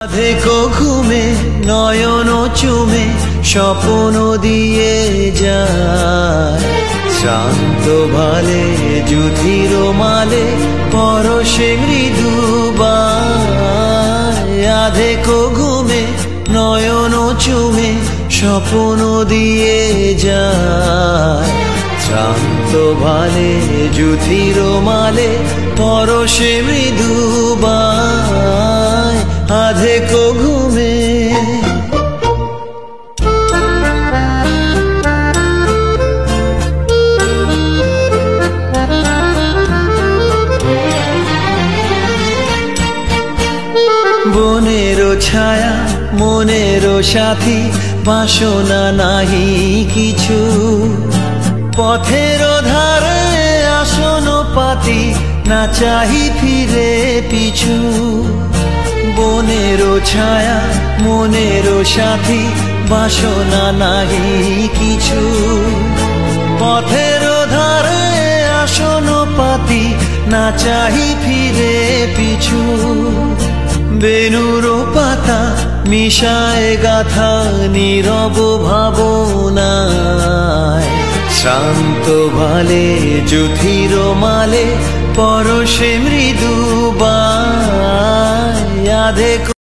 দেখো ঘুমে নয়ন চুমে স্বপ্ন দিয়ে যায় শান্ত ভালে যুধির মালে পরশে মৃদু দেখো ঘুমে নয়ন চুমে স্বপ্ন দিয়ে যায় শান্ত ভালে যুধির মালে পরশে মৃদু দেখো ঘুমে বনের ছায়া মনের সাথী বাসনা নাহি কিছু পথের ধারে আসন পাতি না চাহি ফিরে পিছু বনের ছায়া মনের সাথী বাসনা নাহি কিছু পথের ধারে আসন পাতি না চাহি ফিরে পিছু বেনুর পাতা মিশায় গাথা নীরব ভাবনায় শান্ত ভালে যুধির মালে পরশে মৃদু দেখো।